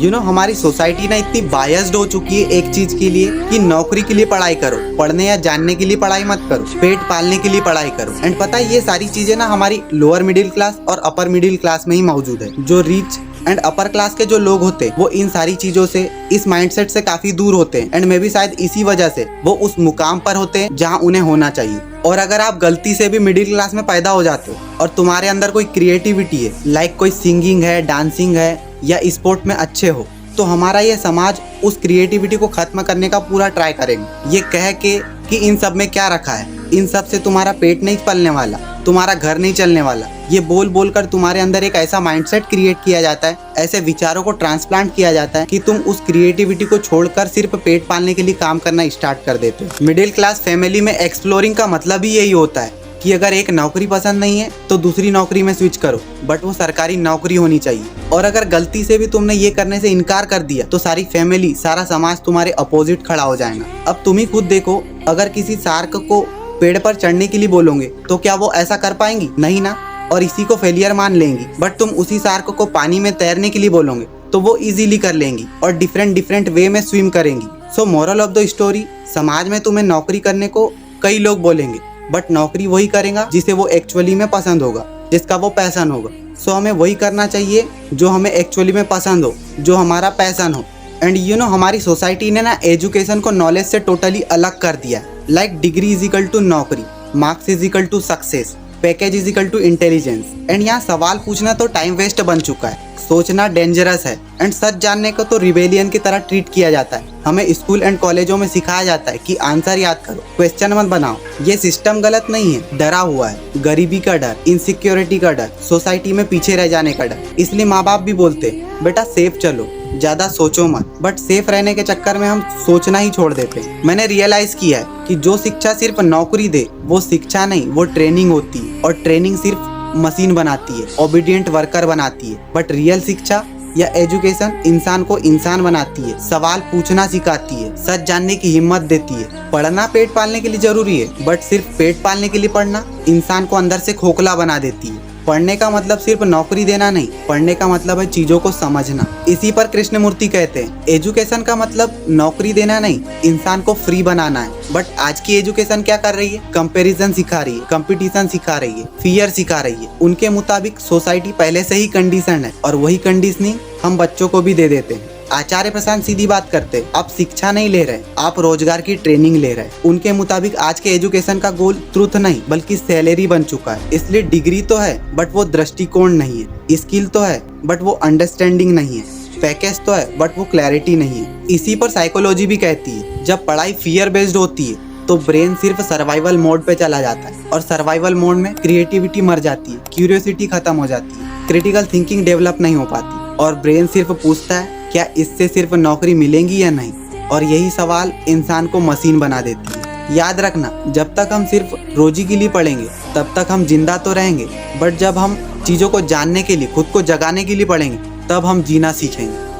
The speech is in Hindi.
हमारी सोसाइटी ना इतनी बायस्ड हो चुकी है एक चीज के लिए कि नौकरी के लिए पढ़ाई करो, पढ़ने या जानने के लिए पढ़ाई मत करो, पेट पालने के लिए पढ़ाई करो। एंड पता है ये सारी चीजें ना हमारी लोअर मिडिल क्लास और अपर मिडिल क्लास में ही मौजूद है। जो रिच एंड अपर क्लास के जो लोग होते हैं वो इन सारी चीजों से, इस माइंडसेट से काफी दूर होते हैं। एंड मे बी शायद इसी वजह से वो उस मुकाम पर होते हैं जहाँ उन्हें होना चाहिए। और अगर आप गलती से भी मिडिल क्लास में पैदा हो जाते हो और तुम्हारे अंदर कोई क्रिएटिविटी है, लाइक कोई सिंगिंग है, डांसिंग है या स्पोर्ट में अच्छे हो, तो हमारा ये समाज उस क्रिएटिविटी को खत्म करने का पूरा ट्राई करेंगे, ये कह के कि इन सब में क्या रखा है, इन सब से तुम्हारा पेट नहीं पलने वाला, तुम्हारा घर नहीं चलने वाला। ये बोल बोल कर तुम्हारे अंदर एक ऐसा माइंडसेट क्रिएट किया जाता है, ऐसे विचारों को ट्रांसप्लांट किया जाता है कि तुम उस क्रिएटिविटी को छोड़कर सिर्फ पेट पालने के लिए काम करना स्टार्ट कर देते हो। मिडिल क्लास फैमिली में एक्सप्लोरिंग का मतलब ही यही होता है कि अगर एक नौकरी पसंद नहीं है तो दूसरी नौकरी में स्विच करो, बट वो सरकारी नौकरी होनी चाहिए। और अगर गलती से भी तुमने ये करने से इनकार कर दिया तो सारी फैमिली, सारा समाज तुम्हारे अपोजिट खड़ा हो जाएगा। अब तुम ही खुद देखो, अगर किसी शार्क को पेड़ पर चढ़ने के लिए बोलोगे तो क्या वो ऐसा कर पाएंगी? नहीं ना, और इसी को फेलियर मान लेंगी। बट तुम उसी शार्क को पानी में तैरने के लिए बोलोगे तो वो इजीली कर लेंगी और डिफरेंट वे में स्विम करेंगी। सो मोरल ऑफ द स्टोरी, समाज में तुम्हें नौकरी करने को कई लोग बोलेंगे, बट नौकरी वही करेगा जिसे वो एक्चुअली में पसंद होगा, जिसका वो पैशन होगा। सो हमें वही करना चाहिए जो हमें एक्चुअली में पसंद हो, जो हमारा पैशन हो। एंड हमारी सोसाइटी ने ना एजुकेशन को नॉलेज से टोटली अलग कर दिया। Like degree is equal to naukri, marks is equal to success, package is equal to intelligence. And यहाँ सवाल पूछना तो टाइम वेस्ट बन चुका है, सोचना डेंजरस है, एंड सच जानने को तो रिबेलियन की तरह ट्रीट किया जाता है। हमें स्कूल एंड कॉलेजों में सिखाया जाता है कि आंसर याद करो, क्वेश्चन मत बनाओ। ये सिस्टम गलत नहीं है, डरा हुआ है, गरीबी का डर, इनसिक्योरिटी का डर, सोसाइटी में पीछे रह जाने का डर। इसलिए माँ बाप भी बोलते हैं बेटा सेफ चलो, ज्यादा सोचो मत। बट सेफ रहने के चक्कर में हम सोचना ही छोड़ देते हैं। मैंने रियलाइज किया है कि जो शिक्षा सिर्फ नौकरी दे वो शिक्षा नहीं, वो ट्रेनिंग होती है। और ट्रेनिंग सिर्फ मशीन बनाती है, ओबीडियंट वर्कर बनाती है। बट रियल शिक्षा या एजुकेशन इंसान को इंसान बनाती है, सवाल पूछना सिखाती है, सच जानने की हिम्मत देती है। पढ़ना पेट पालने के लिए जरूरी है, बट सिर्फ पेट पालने के लिए पढ़ना इंसान को अंदर से खोखला बना देती है। पढ़ने का मतलब सिर्फ नौकरी देना नहीं, पढ़ने का मतलब है चीजों को समझना। इसी पर कृष्णमूर्ति कहते हैं एजुकेशन का मतलब नौकरी देना नहीं, इंसान को फ्री बनाना है। बट आज की एजुकेशन क्या कर रही है? कंपैरिजन सिखा रही है, कंपटीशन सिखा रही है, फियर सिखा रही है। उनके मुताबिक सोसाइटी पहले से ही कंडीशन है और वही कंडीशनिंग हम बच्चों को भी दे देते हैं। आचार्य प्रशांत सीधी बात करते, आप शिक्षा नहीं ले रहे, आप रोजगार की ट्रेनिंग ले रहे। उनके मुताबिक आज के एजुकेशन का गोल ट्रूथ नहीं बल्कि सैलरी बन चुका है। इसलिए डिग्री तो है बट वो दृष्टिकोण नहीं है, स्किल तो है बट वो अंडरस्टैंडिंग नहीं है, पैकेज तो है बट वो क्लैरिटी नहीं है। इसी पर साइकोलॉजी भी कहती है जब पढ़ाई फियर बेस्ड होती है तो ब्रेन सिर्फ सर्वाइवल मोड पे चला जाता है, और सर्वाइवल मोड में क्रिएटिविटी मर जाती है, क्यूरियोसिटी खत्म हो जाती है, क्रिटिकल थिंकिंग डेवलप नहीं हो पाती, और ब्रेन सिर्फ पूछता है क्या इससे सिर्फ नौकरी मिलेंगी या नहीं। और यही सवाल इंसान को मशीन बना देती है। याद रखना, जब तक हम सिर्फ रोजी के लिए पढ़ेंगे तब तक हम जिंदा तो रहेंगे, बट जब हम चीज़ों को जानने के लिए, खुद को जगाने के लिए पढ़ेंगे तब हम जीना सीखेंगे।